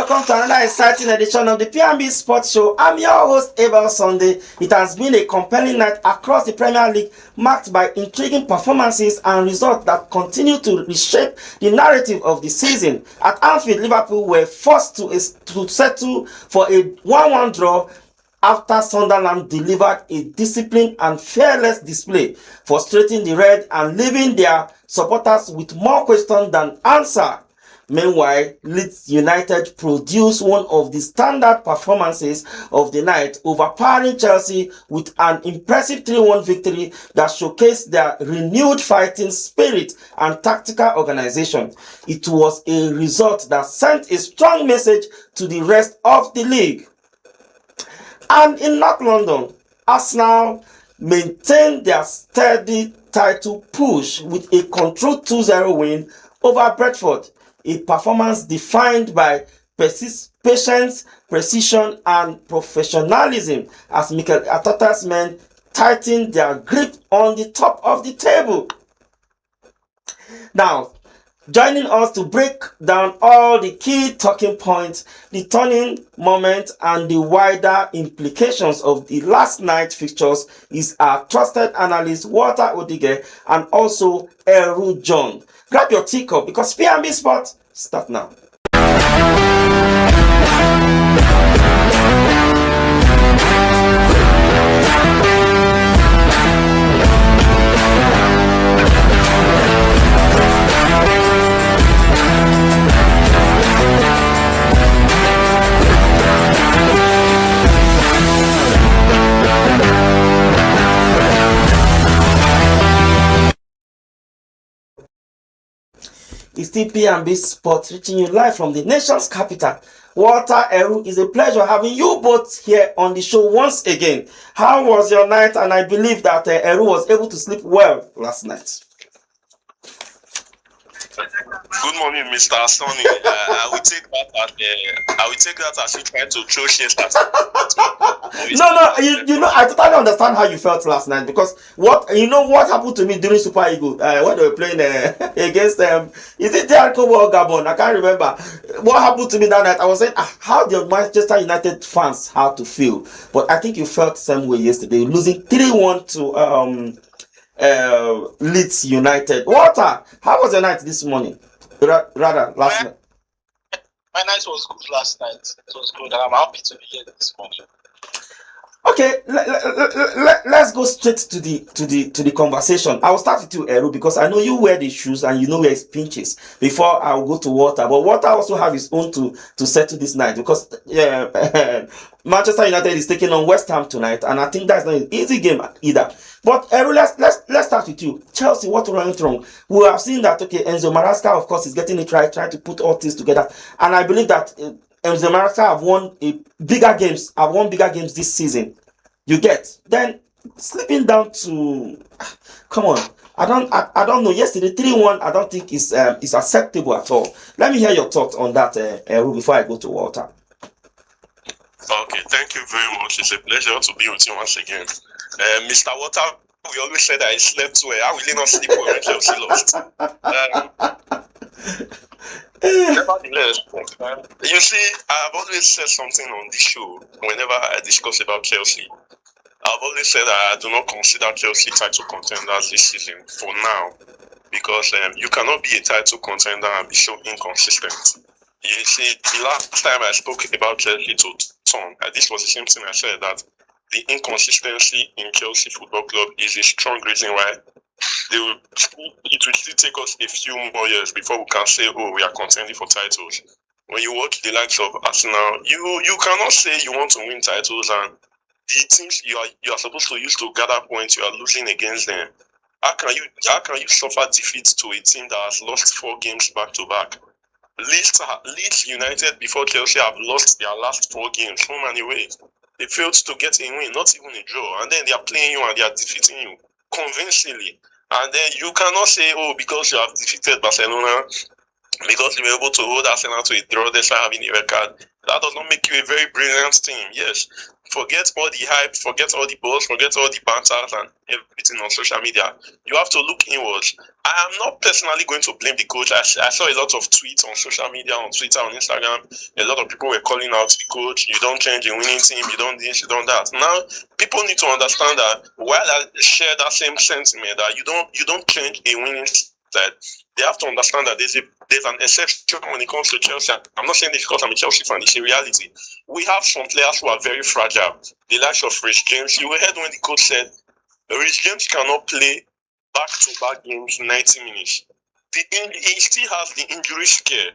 welcome to another exciting edition of the P&B Sports Show. I'm your host, Abel Sunday. It has been a compelling night across the Premier League, marked by intriguing performances and results that continue to reshape the narrative of the season. At Anfield, Liverpool were forced to settle for a 1-1 draw after Sunderland delivered a disciplined and fearless display, frustrating the Red and leaving their supporters with more questions than answers. Meanwhile, Leeds United produced one of the standard performances of the night, overpowering Chelsea with an impressive 3-1 victory that showcased their renewed fighting spirit and tactical organization. It was a result that sent a strong message to the rest of the league. And in North London, Arsenal maintained their steady title push with a controlled 2-0 win over Brentford, a performance defined by patience, precision, and professionalism as Mikel Arteta's men tightened their grip on the top of the table. Now, joining us to break down all the key talking points, the turning moment, and the wider implications of the last night's fixtures is our trusted analyst Walter Odige and also Eru John. Grab your teacup because P&B Sports start now. It's still P&B Sports reaching you live from the nation's capital. Walter, Eru, it's a pleasure having you both here on the show once again. How was your night? And I believe that Eru was able to sleep well last night. Good morning, Mr. Sonny. I will take that as you try to throw shit at No, I totally understand how you felt last night because what happened to me during Super Eagles when they were playing against is it Jericho or Gabon? I can't remember. What happened to me that night? I was saying, how the Manchester United fans have to feel, but I think you felt the same way yesterday, losing 3-1 to Leeds United. Walter, how was your night this morning? Rather, last night. My night was good last night. It was good, and I'm happy to be here this morning. Okay, let's go straight to the conversation. I'll start with you, Eru, because I know you wear the shoes and you know where his pinches. Before I'll go to Walter, but Walter also have his own to settle this night because Manchester United is taking on West Ham tonight, and I think that's not an easy game either. But Eru, let's start with you. Chelsea, what went wrong? We have seen that Enzo Maresca, of course, is getting it right, trying to put all things together, and I believe that Enzo Maresca have won bigger games this season. You get then slipping down to come on. I don't know. Yesterday 3-1. I don't think is acceptable at all. Let me hear your thoughts on that, before I go to Walter. Okay, thank you very much. It's a pleasure to be with you once again, Mr. Walter. We always said that I slept well. I will not sleep well when Chelsea lost. Nevertheless, you see, I've always said something on this show whenever I discuss about Chelsea. I've always said that I do not consider Chelsea title contenders this season for now because you cannot be a title contender and be so inconsistent. You see, the last time I spoke about Chelsea to Tom, this was the same thing I said, that the inconsistency in Chelsea Football Club is a strong reason why it will still take us a few more years before we can say, oh, we are contending for titles. When you watch the likes of Arsenal, you cannot say you want to win titles and the teams you are supposed to use to gather points, you are losing against them. How can you suffer defeat to a team that has lost 4 games back to back? Leeds United before Chelsea have lost their last 4 games, home and away. They failed to get a win, not even a draw, and then they are playing you and they are defeating you convincingly. And then you cannot say, oh, because you have defeated Barcelona, because you were able to hold Arsenal to a draw despite having a red card. That does not make you a very brilliant team. Yes, forget all the hype, forget all the buzz, forget all the banters and everything on social media. You have to look inwards. I am not personally going to blame the coach. I saw a lot of tweets on social media, on Twitter, on Instagram. A lot of people were calling out the coach. You don't change a winning team. You don't this, you don't that. Now, people need to understand that while I share that same sentiment that you don't change a winning side, they have to understand that there's an exception when it comes to Chelsea. I'm not saying this because I'm a Chelsea fan. It's a reality. We have some players who are very fragile. The likes of Rich James. You heard when the coach said Rich James cannot play back-to-back games 90 minutes. He still has the injury scare.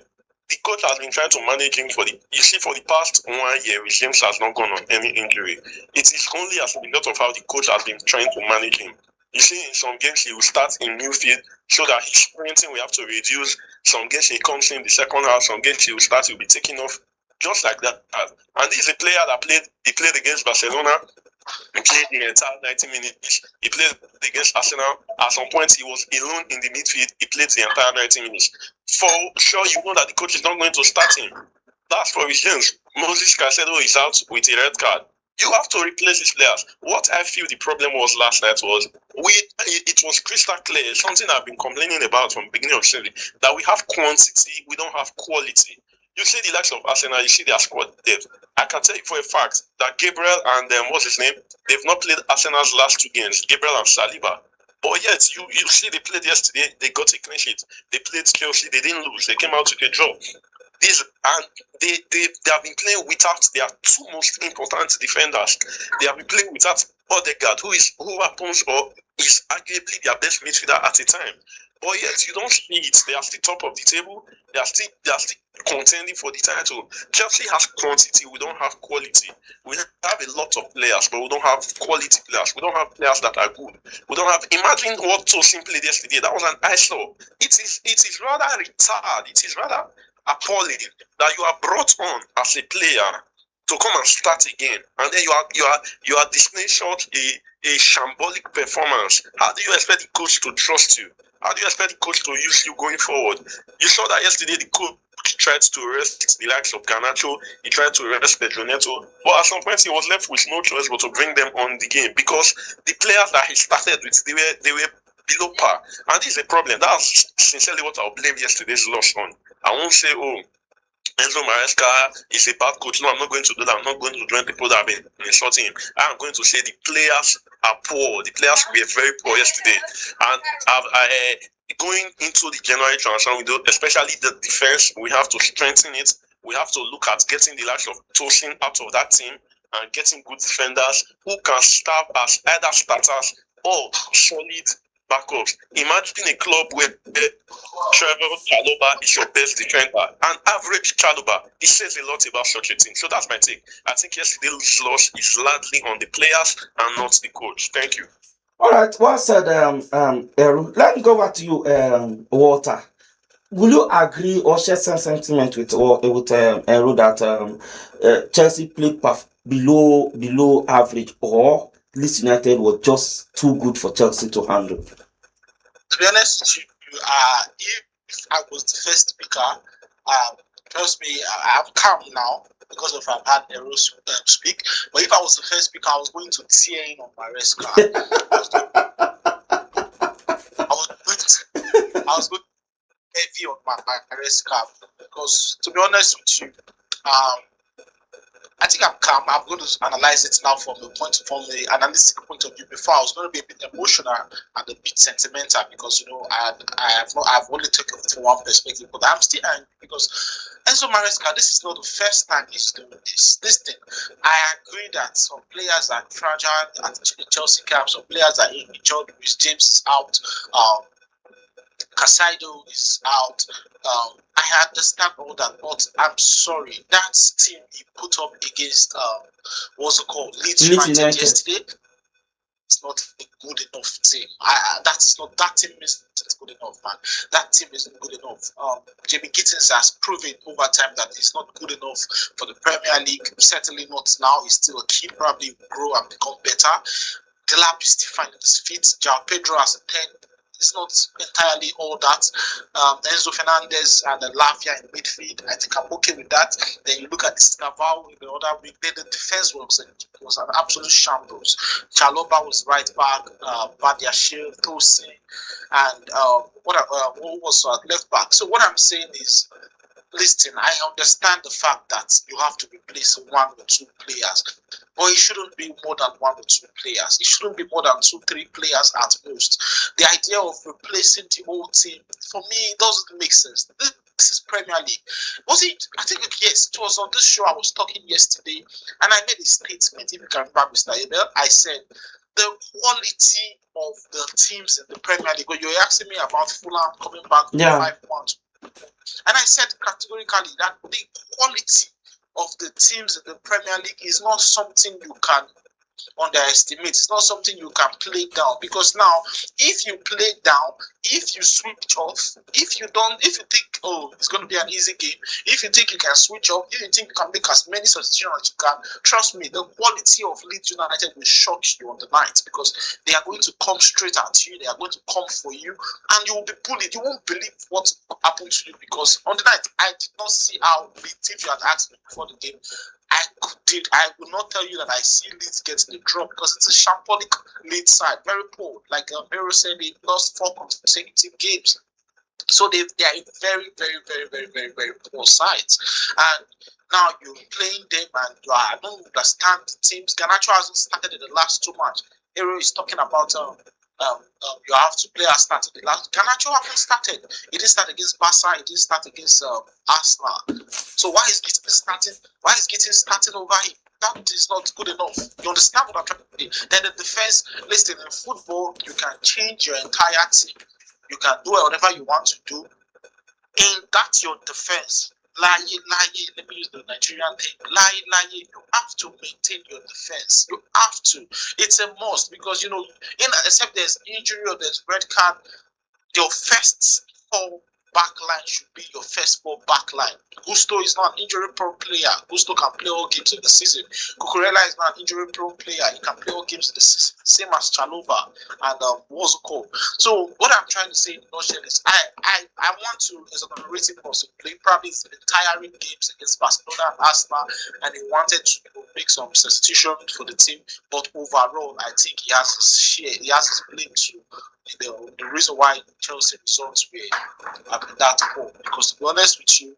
The coach has been trying to manage him for the past 1 year. Rich James has not gone on any injury. It is only as a result of how the coach has been trying to manage him. You see, in some games he will start in midfield so that his sprinting will have to reduce. Some games he comes in the second half. Some games he will be taking off, just like that. And this is a player that played against Barcelona. He played the entire 90 minutes. He played against Arsenal. At some point, he was alone in the midfield. He played the entire 90 minutes. For sure, you know that the coach is not going to start him. That's for reasons. Moses Caicedo is out with a red card. You have to replace these players. What I feel the problem was last night was it was crystal clear, something I've been complaining about from the beginning of the season, that we have quantity, we don't have quality. You see the likes of Arsenal, you see their squad depth. I can tell you for a fact that Gabriel and what's his name, they've not played Arsenal's last 2 games, Gabriel and Saliba. But yet, you see they played yesterday, they got a clean sheet. They played Chelsea, they didn't lose, they came out with a draw. They have been playing without their 2 most important defenders. They have been playing without Odegaard, who happens or is arguably their best midfielder at a time. But yet you don't see it. They are still top of the table. They are still contending for the title. Chelsea has quantity. We don't have quality. We have a lot of players, but we don't have quality players. We don't have players that are good. We don't have. Imagine what so simply yesterday. That was an eyesore. It is rather retarded. It is rather appalling that you are brought on as a player to come and start again, and then you are displaying such a shambolic performance. How do you expect the coach to trust you? How do you expect the coach to use you going forward? You saw that yesterday the coach tried to rest the likes of Garnacho, he tried to rest Pedro Neto, but at some point he was left with no choice but to bring them on the game because the players that he started with, they were below par, and this is a problem. That's sincerely what I'll blame yesterday's loss on. I won't say, Enzo Maresca is a bad coach. No, I'm not going to do that. I'm not going to join people that have been insulting him. I'm going to say the players are poor. The players were very poor yesterday. And going into the January transfer window, especially the defense, we have to strengthen it. We have to look at getting the likes of Tosin out of that team and getting good defenders who can serve as either starters or solid backups. Imagine a club where Trevor Chalobah is your best defender. An average Chalobah. It says a lot about such a team. So that's my take. I think yesterday's loss is largely on the players and not the coach. Thank you. All right. Well said, Eru. Let me go back to you, Walter. Will you agree or share some sentiment with Eru that Chelsea played below average, or Leeds United was just too good for Chelsea to handle? To be honest with you, if I was the first speaker, trust me, I'm calm now because of I've had Eru speak. But if I was the first speaker, I was going to tear in on my rest card. I was going heavy on my rest card because, to be honest with you, I think I'm calm. I'm going to analyze it now from the analytic point of view. Before I was going to be a bit emotional and a bit sentimental because I've only taken it from one perspective, but I'm still angry because Enzo Maresca, this is not the first time he's doing this thing. I agree that some players are fragile at the Chelsea camp, some players are injured. Rhys James is out. Caicedo is out. I understand all that, but I'm sorry. That team he put up against what's it called? Leeds United yesterday. It's not a good enough team. That team isn't good enough, man. That team isn't good enough. Jamie Gittins has proven over time that he's not good enough for the Premier League. Certainly not now. He's still a kid. Probably grow and become better. Delap is still finding his feet. João Pedro has a 10. It's not entirely all that. Enzo Fernandez and Lavia in midfield, I think I'm okay with that. Then you look at Scaval in the other week, then the defense was an absolute shambles. Chaloba was right back, Badiashile, Tosin, and what was left back. So what I'm saying is, listen, I understand the fact that you have to replace 1 or 2 players, but it shouldn't be more than 1 or 2 players. It shouldn't be more than 2, 3 players at most. The idea of replacing the whole team, for me, doesn't make sense. This is Premier League. Was it? I think, yes, it was on this show I was talking yesterday, and I made a statement. If you can remember, Mr. Abel, I said the quality of the teams in the Premier League. When you're asking me about Fulham coming back from 5-1, and I said categorically that the quality of the teams in the Premier League is not something you can underestimate. It's not something you can play down, because now if you play down, if you switch off, if you think, oh, it's going to be an easy game, if you think you can switch off, if you think you can make as many substitutions as you can, trust me, the quality of Leeds United will shock you on the night, because they are going to come straight at you, they are going to come for you, and you will be bullied. You won't believe what happened to you, because on the night I did not see how Leeds, if you had asked me before the game, I will not tell you that I see Leeds getting the draw, because it's a shambolic Leeds side, very poor. Like Mero said, they lost 4 consecutive games. So they are a very, very, very, very, very, very poor sides. And now you're playing them, and I don't understand the teams. Garnacho hasn't started in the last 2 matches. Hero is talking about you have to play as started. The last Garnacho haven't started. He didn't start against Barca. He didn't start against Arsenal. So why is Gittins starting? Why is Gittins starting over him? That is not good enough. You understand what I'm trying to say? Then the defense. Listen, in football, you can change your entire team. You can do whatever you want to do. In that your defense. Let me use the Nigerian thing. You have to maintain your defense. You have to. It's a must, because except there's injury or there's red card, your first 4 backline should be your first 4 backline. Gusto is not an injury-prone player. Gusto can play all games in the season. Cucurella is not an injury-prone player. He can play all games in the season. Same as Chalobah and Wozoko. So what I'm trying to say in a nutshell is I want to, as an rating person, play probably the tiring games against Barcelona and Arsenal, and he wanted to make some substitution for the team. But overall, I think he has his share. He has his blame too. The reason why Chelsea results were that poor, because to be honest with you,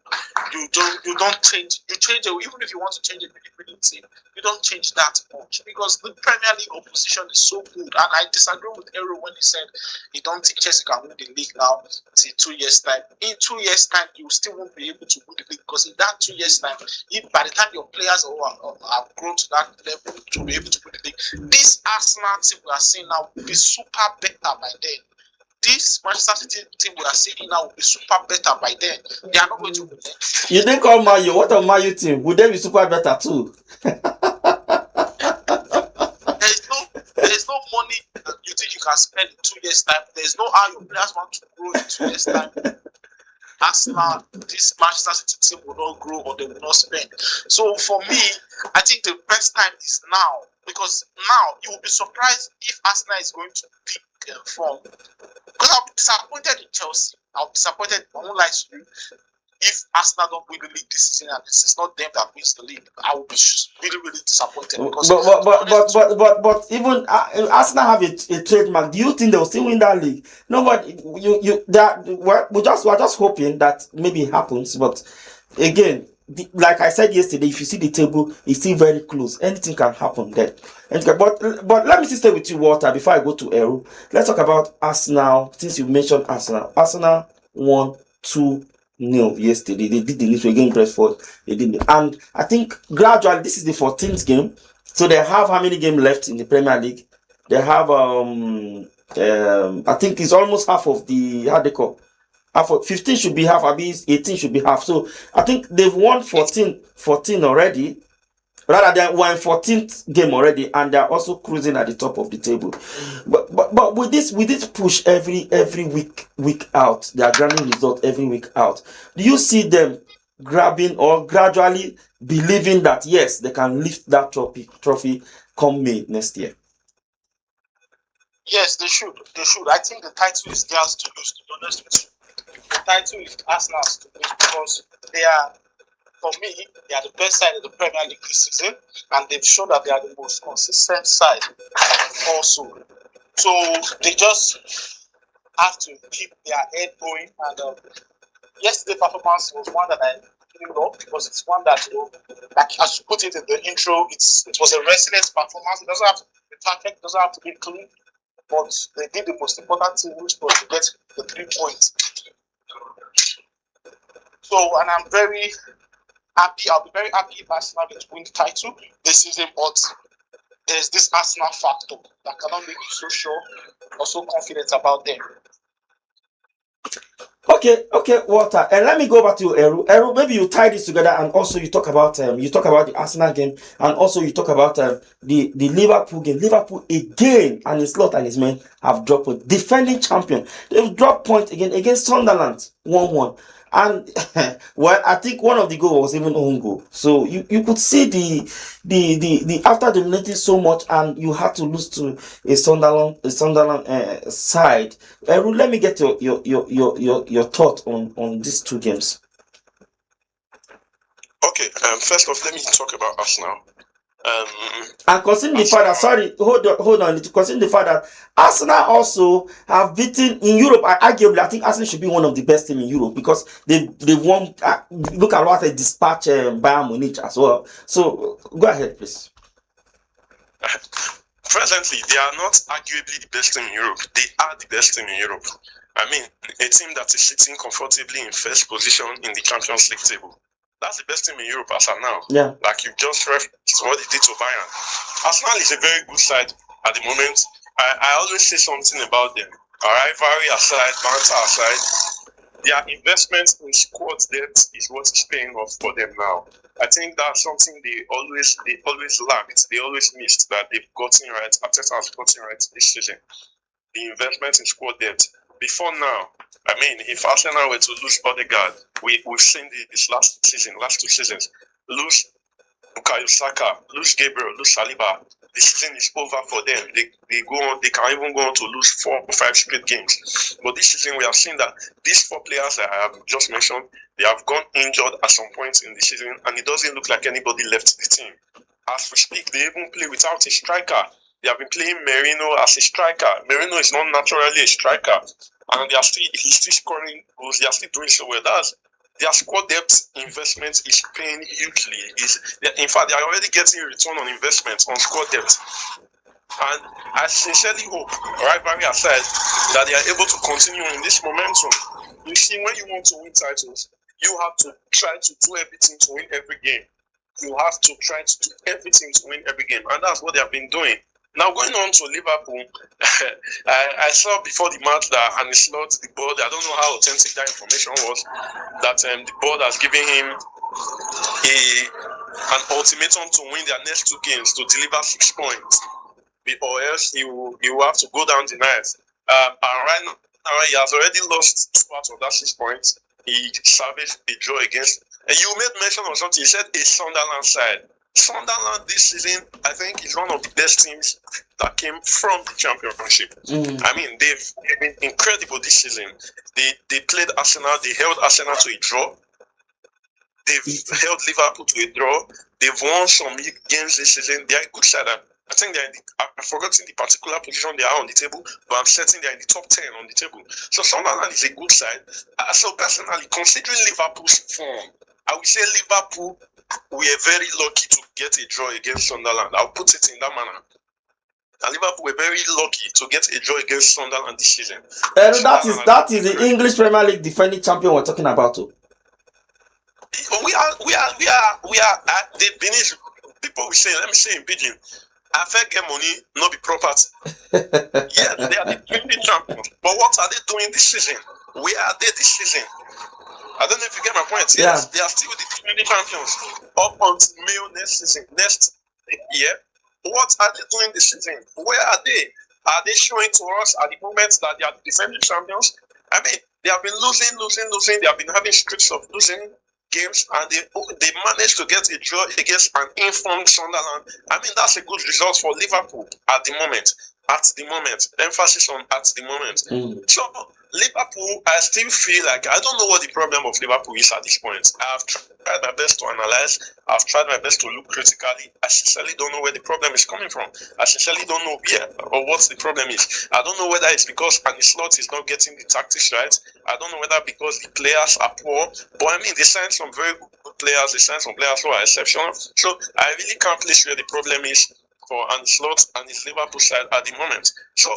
you don't change. You change it, even if you want to change a winning team, you don't change that much, because the Premier League opposition is so good. And I disagree with Ero when he said he don't think Chelsea can win the league now in 2 years' time. In 2 years' time, you still won't be able to win the league, because in that 2 years' time, if by the time your players have grown to that level to be able to win the league, this Arsenal team we are seeing now will be super better by then. This Manchester City team we are seeing now will be super better by then. They are not going to win. You think of Mayu? What of Mayu team? Would they be super better too? There is no money you think you can spend in 2 years' time. There is no how your players want to grow in 2 years' time. Arsenal, this Manchester City team will not grow, or they will not spend. So for me, I think the best time is now, because now you will be surprised if Arsenal is going to pick form. Because I'll be disappointed in Chelsea. I'll be disappointed, I won't lie to you, if Arsenal don't win the league this season and it's not them that wins the league. I will be really, really disappointed. Because but even Arsenal have a trademark. Do you think they'll still win that league? No, but we're just hoping that maybe it happens. But again, like I said yesterday, if you see the table, it's still very close. Anything can happen there. But let me still stay with you, Walter, before I go to Eru. Let's talk about Arsenal. Since you mentioned Arsenal, Arsenal won 2-0 yesterday. They did the news against Brentford. They did, and I think gradually this is the 14th game. So they have how many games left in the Premier League? They have I think it's almost half of the how they call. 15 should be half, I mean 18 should be half. So I think they've won 14 already. Rather than we're in 14th game already, and they're also cruising at the top of the table. But with this push every week out, they are grabbing results every week out. Do you see them grabbing or gradually believing that yes, they can lift that trophy come May next year? Yes, they should. They should. I think the title is theirs to lose, to be honest with you. The title is Arsenal's to lose because they are, for me, they are the best side of the Premier League this season, and they've shown that they are the most consistent side also. So they just have to keep their head going. And yesterday's performance was one that I really loved because it's one that, like as you put it in the intro, it was a resilient performance. It doesn't have to be perfect, it doesn't have to be clean, but they did the most important thing, which was to get the 3 points. So, and I'm very happy. I'll be very happy if Arsenal win the title this season, but there's this Arsenal factor that cannot make me so sure or so confident about them. Okay, Walter, and let me go back to Eru. Eru, maybe you tie this together, and also you talk about the Arsenal game, and also you talk about the Liverpool game. Liverpool again, and his lot and his men have dropped a defending champion. They've dropped points again against Sunderland, 1-1. And well, I think one of the goals was even own goal. So you could see the after dominating so much, and you had to lose to a Sunderland side. Let me get your thought on these two games. Okay. First off, let me talk about Arsenal. And considering the fact that, sorry, hold on, considering the fact that Arsenal also have beaten in Europe, arguably, I think Arsenal should be one of the best teams in Europe because they've won. Look at what they dispatch Bayern Munich as well. So go ahead, please. Presently, they are not arguably the best team in Europe. They are the best team in Europe. I mean, a team that is sitting comfortably in first position in the Champions League table. That's the best team in Europe as of now. Yeah. Like you just referenced what they did to Bayern. Arsenal is a very good side at the moment. I always say something about them. Rivalry aside, banter aside, their investment in squad depth is what is paying off for them now. I think that's something they always lacked. They always missed that they've gotten right. Arteta has gotten right this season. The investment in squad depth. Before now, I mean, if Arsenal were to lose Odegaard, we've seen this last two seasons, lose Bukayo Saka, lose Gabriel, lose Saliba, the season is over for them. They go on. They can even go on to lose 4 or 5 straight games. But this season, we have seen that these 4 players that I have just mentioned, they have gone injured at some point in the season, and it doesn't look like anybody left the team. As we speak, they even play without a striker. They have been playing Merino as a striker. Merino is not naturally a striker, and he's still scoring goals. They are still doing so well. Their squad depth investment is paying hugely. In fact, they are already getting a return on investment on squad depth. And I sincerely hope, rivalry aside, that they are able to continue in this momentum. You see, when you want to win titles, you have to try to do everything to win every game. You have to try to do everything to win every game, and that's what they have been doing. Now, going on to Liverpool, I saw before the match that Arne Slot, the board, I don't know how authentic that information was, that the board has given him an ultimatum to win their next 2 games to deliver 6 points, or else he will have to go down the night. And right now, he has already lost 2 out of that 6 points. He salvaged a draw against. And you made mention of something. You said a Sunderland side. Sunderland this season, I think, is one of the best teams that came from the championship. I mean, they've been incredible this season. They played Arsenal. They held Arsenal to a draw. They've held Liverpool to a draw. They've won some games this season. They are a good side. I think they're I've forgotten the particular position they are on the table, but I'm certain they're in the top 10 on the table. So Sunderland is a good side. So personally, considering Liverpool's form, I would say Liverpool, we are very lucky to get a draw against Sunderland. I'll put it in that manner. And Liverpool were very lucky to get a draw against Sunderland this season. That is the English Premier League defending champion we're talking about too. We are the Benin people will say, let me say in pidgin, I fake get money, not be property. Yes, they are the defending champions. But what are they doing this season? Where are they this season? I don't know if you get my point. Yes, they are still the defending champions up until May next year. What are they doing this season? Where are they? Are they showing to us at the moment that they are the defending champions? I mean, they have been losing. They have been having streaks of losing games, and they managed to get a draw against an informed Sunderland. I mean, that's a good result for Liverpool at the moment. at the moment. Emphasis on at the moment. So Liverpool, I still feel like I don't know what the problem of Liverpool is at this point. I've tried my best to analyze. I've tried my best to look critically. I sincerely don't know where the problem is coming from. I sincerely don't know where or what the problem is. I don't know whether it's because Arne Slot is not getting the tactics right. I don't know whether because the players are poor. But I mean, they signed some very good players. They signed some players who are exceptional. So I really can't place where the problem is for Arne Slot and his Liverpool side at the moment. So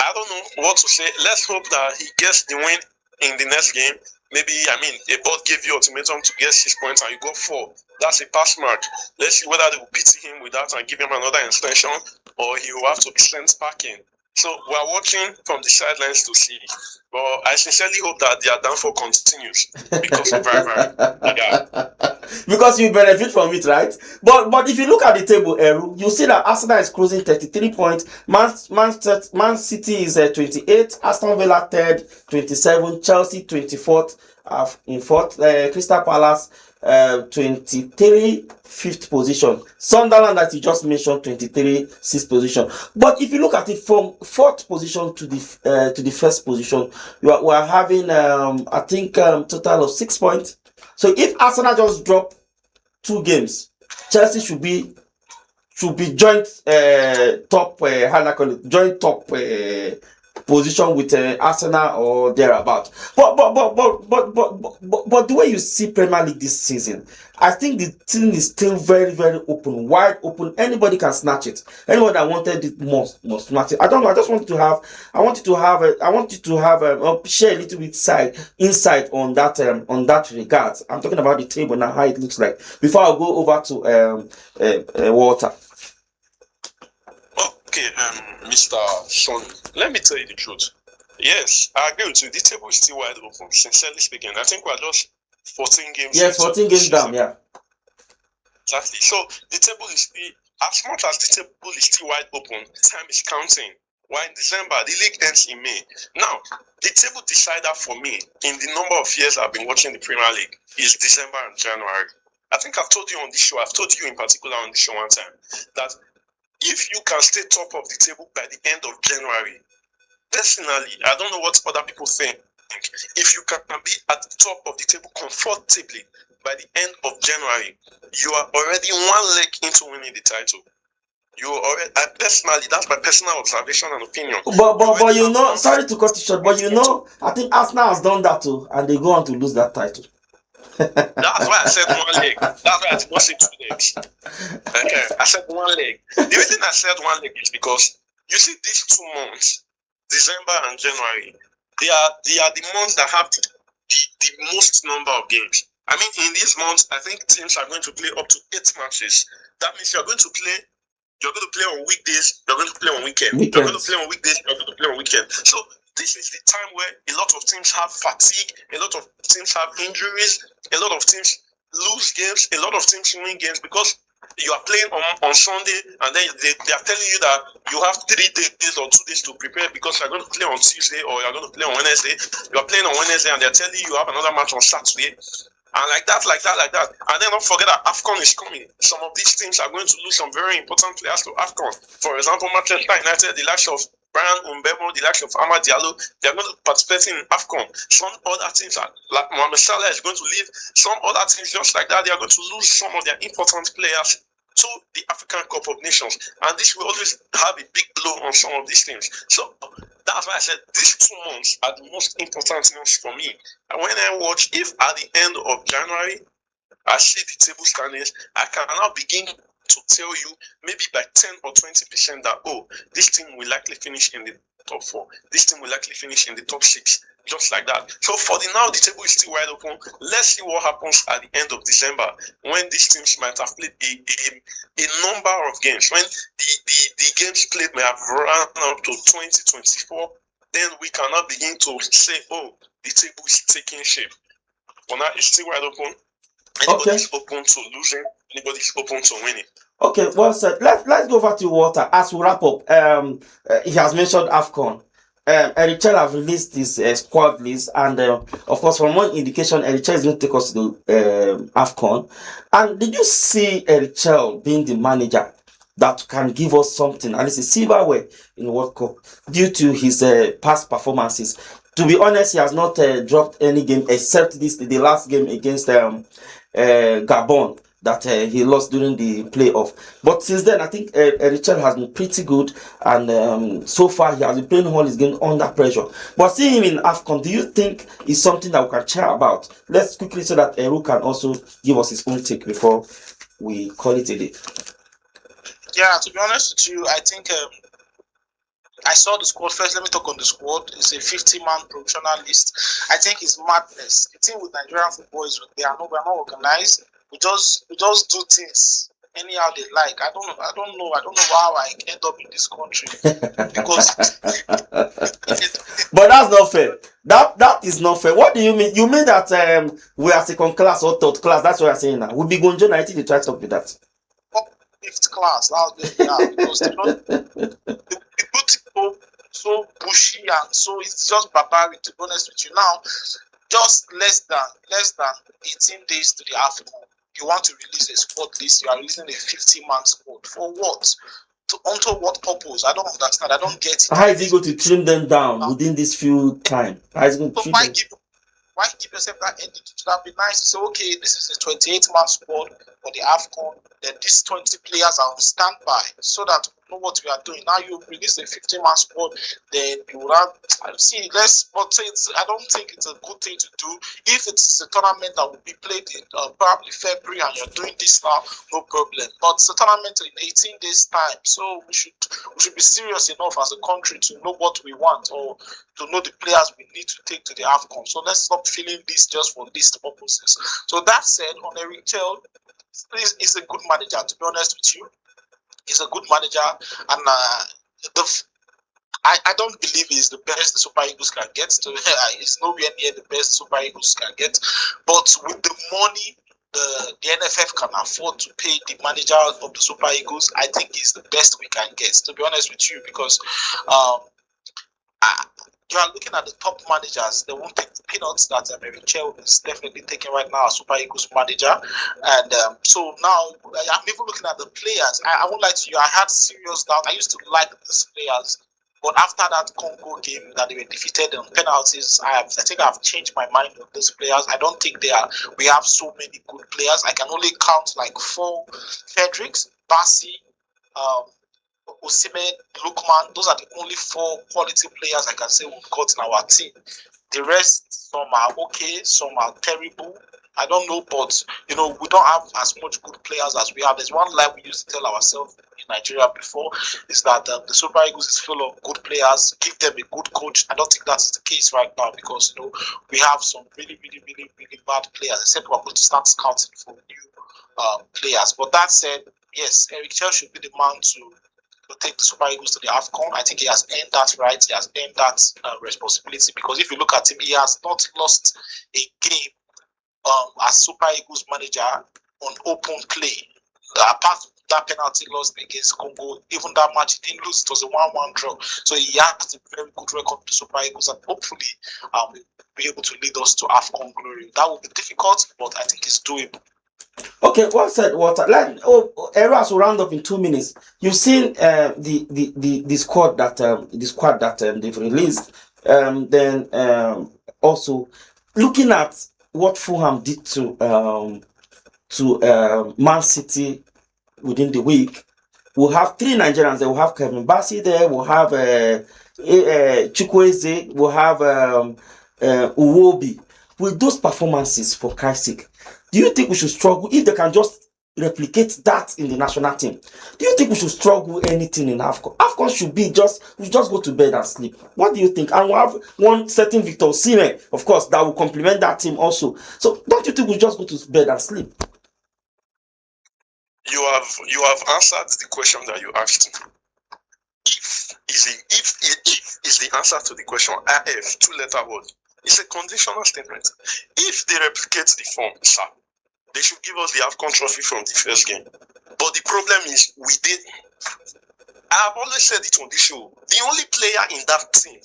I don't know what to say. Let's hope that he gets the win in the next game. Maybe, I mean, a board gave you ultimatum to get 6 points and you got 4. That's a pass mark. Let's see whether they will pity him with that and give him another extension, or he will have to be sent packing. So we're watching from the sidelines to see. But I sincerely hope that their downfall continues because of because you benefit from it, right? But if you look at the table, Eru, you see that Arsenal is closing 33 points. Man City is 28. Aston Villa third, 27. Chelsea 24th. In fourth, Crystal Palace 23, fifth position. Sunderland, that you just mentioned, 23, sixth position. But if you look at it from fourth position to the first position, we are having I think total of 6 points. So if Arsenal just drop 2 games, Chelsea should be joint top joint top position with Arsenal or thereabout. But the way you see Premier League this season, I think the thing is still very, very open, wide open. Anybody can snatch it. Anyone that wanted it must snatch it. I don't know. I just want you to have share a little bit insight on that regard. I'm talking about the table now, how it looks like. Before I go over to Walter. Okay, Mr. Sean, let me tell you the truth. Yes, I agree with you. The table is still wide open, sincerely speaking. I think we're just 14 games. Yes, 14 games down, yeah. Exactly. So the table is still, as much as the table is still wide open, time is counting. While in December, the league ends in May. Now, the table decider for me, in the number of years I've been watching the Premier League, is December and January. I think I've told you on this show, I've told you in particular on the show one time, that if you can stay top of the table by the end of January, personally, I don't know what other people think. If you can be at the top of the table comfortably by the end of January, you are already 1 leg into winning the title. You already, personally, that's my personal observation and opinion. But you know, sorry to cut you short, but you know, I think Arsenal has done that too, and they go on to lose that title. That's why I said 1 leg. That's why I did not say 2 legs. Okay, I said 1 leg. The reason I said 1 leg is because you see these 2 months, December and January, they are the months that have the most number of games. I mean, in these months, I think teams are going to play up to 8 matches. That means you're going to play on weekdays, you're going to play on weekends. You're going to play on weekdays, you're going to play on weekends. So this is the time where a lot of teams have fatigue, a lot of teams have injuries, a lot of teams lose games, a lot of teams win games because you are playing on Sunday and then they are telling you that you have 3 days or 2 days to prepare because you're going to play on Tuesday or you're going to play on Wednesday. You are playing on Wednesday and they're telling you have another match on Saturday. And like that. And then don't forget that AFCON is coming. Some of these teams are going to lose some very important players to AFCON. For example, Manchester United, the likes of Brian Mbemo, the likes of Amad Diallo, they are going to participate in AFCON. Some other teams, like Mohamed Salah, is going to leave. Some other teams, just like that, they are going to lose some of their important players to the African Cup of Nations. And this will always have a big blow on some of these teams. So that's why I said these 2 months are the most important months for me. And when I watch, if at the end of January, I see the table standings, I can now begin to tell you maybe by 10 or 20% that, oh, this team will likely finish in the top 4. This team will likely finish in the top 6. Just like that. So for the now, the table is still wide open. Let's see what happens at the end of December when these teams might have played a number of games. When the games played may have run up to 2024, then we cannot begin to say, oh, the table is taking shape. For now, it's still wide open. Anybody's open to losing. Anybody's open to winning. Okay, well said. Let's go over to Walter as we wrap up. He has mentioned AFCON. Erichel have released his squad list, and of course, from one indication, Erichel is going to take us to AFCON. And did you see Erichel being the manager that can give us something, at least a silverware in the World Cup, due to his past performances. To be honest, he has not dropped any game except the last game against Gabon that he lost during the playoff. But since then, I think Richard has been pretty good, and so far he has been playing all his game under pressure. But seeing him in AFCON, do you think is something that we can chat about? Let's quickly so that Eru can also give us his own take before we call it a day. Yeah, to be honest with you, I think I saw the squad first. Let me talk on the squad. It's a 50-man professional list. I think it's madness. The thing with Nigerian football is we're not organized. We just do things anyhow they like. I don't know how I end up in this country because. But that's not fair. That is not fair. What do you mean? You mean that we are second class or third class? That's what you're saying now. We'll be going to United to try to talk with that. Fifth class. That's where we are because the people so bushy and so it's just barbaric. To be honest with you, now just less than 18 days to the AFCON. You want to release a squad list? You are releasing a 50-man squad for what? Unto what purpose? I don't understand. I don't get it. How is he going to trim them down within this few time? How is he going to trim them? Why give yourself that energy? That'd be nice to say, okay, this is a 28-man squad for the AFCON. Then these 20 players are on standby so that we know what we are doing. Now you release a 50-man squad, then you will have I don't think it's a good thing to do. If it's a tournament that will be played in probably February and you're doing this now, no problem. But it's a tournament in 18 days time, so we should be serious enough as a country to know what we want or to know the players we need to take to the AFCON. So let's stop feeling this just for list purposes. So that said, on Eric Chell, he's a good manager. To be honest with you, he's a good manager, and I don't believe he's the best the Super Eagles can get. He's nowhere near the best Super Eagles can get. But with the money the NFF can afford to pay the manager of the Super Eagles, I think he's the best we can get. To be honest with you, because you are looking at the top managers, they won't take the peanuts that Eric Chell is definitely taking right now as Super Eagles manager. And so now I'm even looking at the players. I won't lie to you, I had serious doubt. I used to like these players, but after that Congo game that they were defeated on penalties, I think I've changed my mind on these players. I don't think we have so many good players. I can only count like 4: Fredericks, Bassi, Osimhen, Lookman. Those are the only 4 quality players I can say we've got in our team. The rest, some are okay, some are terrible. I don't know, but we don't have as much good players as we have. There's one lie we used to tell ourselves in Nigeria before, is that the Super Eagles is full of good players. Give them a good coach. I don't think that's the case right now because we have some really, really, really, really bad players. Except we're going to start scouting for new players. But that said, yes, Eric Chell should be the man to take the Super Eagles to the AFCON. I think he has earned that right. He has earned that responsibility, because if you look at him, he has not lost a game as Super Eagles manager on open play. Apart from that penalty loss against Congo, even that match he didn't lose. It was a 1-1 draw. So he has a very good record with the Super Eagles, and hopefully will be able to lead us to AFCON glory. That will be difficult, but I think it's doable. Okay, well said, Walter. Eras will round up in 2 minutes. You've seen the squad that they've released. Then also looking at what Fulham did to Man City within the week. We'll have 3 Nigerians there. We'll have Kevin Bassi there. We'll have Chukwueze. We'll have Uwobi. With those performances, for Christ's sake, do you think we should struggle if they can just replicate that in the national team? Do you think we should struggle anything in AFCON? AFCON should be we just go to bed and sleep. What do you think? And we'll have one certain Victor Osimhen, of course, that will complement that team also. So don't you think we just go to bed and sleep? You have answered the question that you asked. If is the answer to the question. IF, 2-letter word. It's a conditional statement. If they replicate the form, sir, they should give us the AFCON trophy from the first game. But the problem is, I have always said it on the show, the only player in that team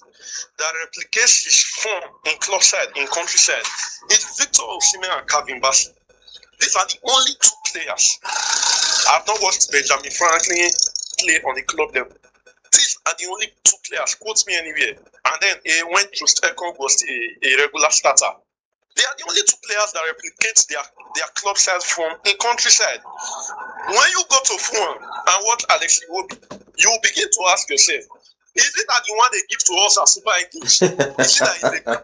that replicates his form in club side, in countryside, is Victor Osimhen and Kevin Bassi. These are the only 2 players. I have not watched Benjamin Franklin. play on the club level. These are the only 2 players, quote me anywhere. And then when Trustekong was a regular starter. They are the only 2 players that replicate their club size from a countryside. When you go to Fulham and watch Alex Iwobi, you will begin to ask yourself, is it that the one they give to us as Super Eagles? Is it that it's a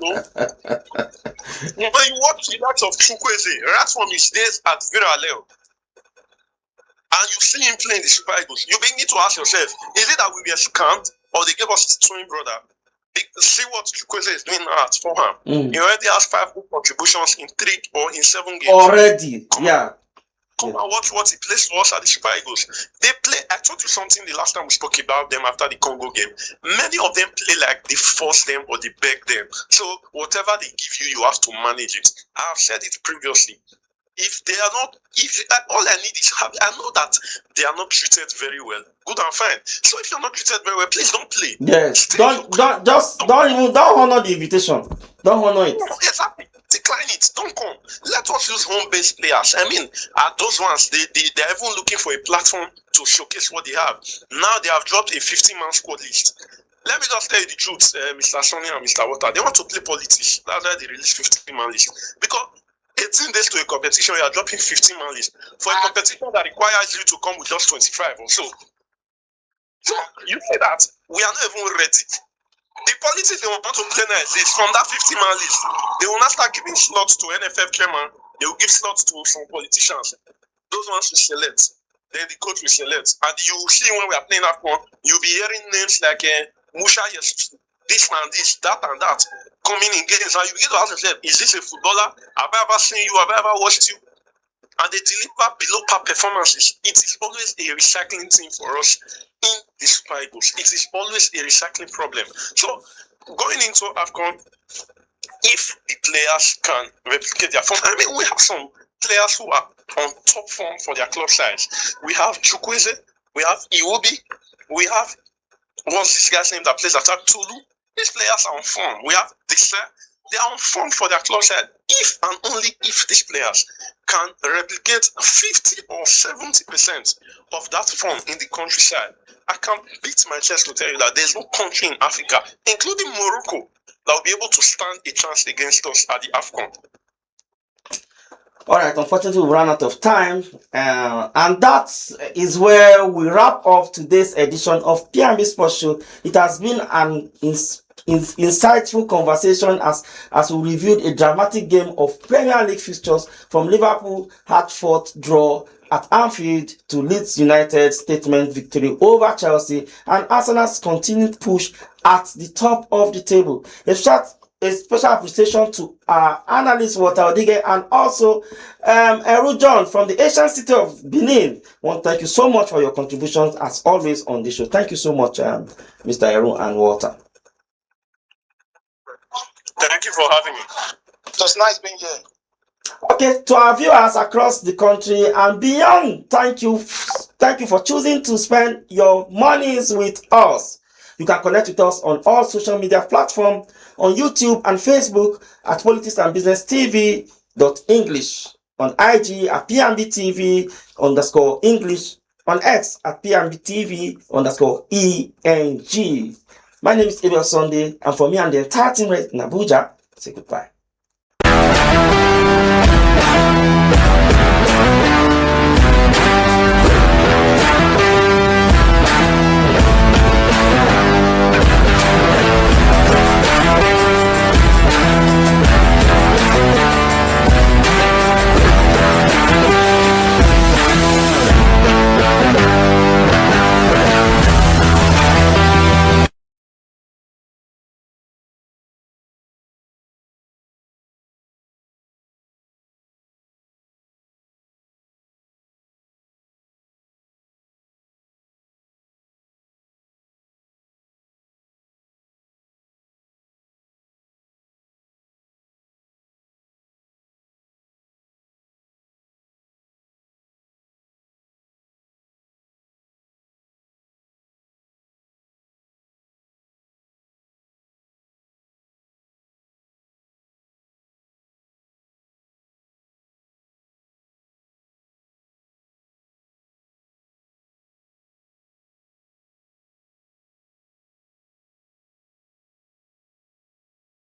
no? When you watch the likes of Chukwueze, right from his days at Villarreal, and you see him playing the Super Eagles, you begin to ask yourself, is it that we were scammed or they gave us his twin brother? See what Chukwueze is doing now at Fulham. He already has 5 good contributions in 3 or in 7 games. Already, yeah. Come and watch what he plays for us at the Super Eagles. They play, I told you something the last time we spoke about them after the Congo game. Many of them play like they force them or they beg them. So whatever they give you, you have to manage it. I have said it previously. If they are not, all I need is I know that they are not treated very well. Good and fine. So if you're not treated very well, please don't play. Yes. Don't honor the invitation. Don't honor it. No, exactly. Decline it. Don't come. Let us use home-based players. I mean, those ones they're even looking for a platform to showcase what they have. Now they have dropped a 15-man squad list. Let me just tell you the truth, Mr. Sonny and Mr. Water. They want to play politics. That's why they released 15-man list. Because 18 days to a competition, you are dropping 15-man list. For a competition that requires you to come with just 25 or so. So, you say that we are not even ready. The politics they want to play now is from that 50-man list. They will not start giving slots to NFF chairman. They will give slots to some politicians. Those ones will select. Then the coach will select. And you will see when we are playing that one, you'll be hearing names like Musha Yesu, this and this, that and that, coming in games. And you begin to ask yourself, is this a footballer? Have I ever seen you? Have I ever watched you? And they deliver below par performances. It is always a recycling thing for us in the Super Eagles. It is always a recycling problem. So, going into AFCON, if the players can replicate their form, I mean, we have some players who are on top form for their club size. We have Chukwueze, we have Iwobi, we have, what's this guy's name that plays attack, Tulu? These players are on form. We have this. They are on form for their club side. If and only if these players can replicate 50 or 70% of that form in the countryside, I can beat my chest to tell you that there's no country in Africa, including Morocco, that will be able to stand a chance against us at the AFCON. All right, unfortunately, we ran out of time, and that is where we wrap up today's edition of P&B Sports Show. It has been an insightful conversation as we reviewed a dramatic game of Premier League fixtures from Liverpool hard-fought draw at Anfield to Leeds United statement victory over Chelsea and Arsenal's continued push at the top of the table. A special appreciation to our analyst Walter Odige and also Eru John from the Asian city of Benin. I want to thank you so much for your contributions as always on the show. Thank you so much, Mr. Eru and Walter. Thank you for having me. It was nice being here. Okay, to our viewers across the country and beyond, thank you for choosing to spend your monies with us. You can connect with us on all social media platforms, on YouTube and Facebook at Politics&BusinessTV.English, on IG at P&B_TV_English, on X at P&B TV_ENG. My name is Abel Sunday, and for me and the entire team in Abuja, say goodbye.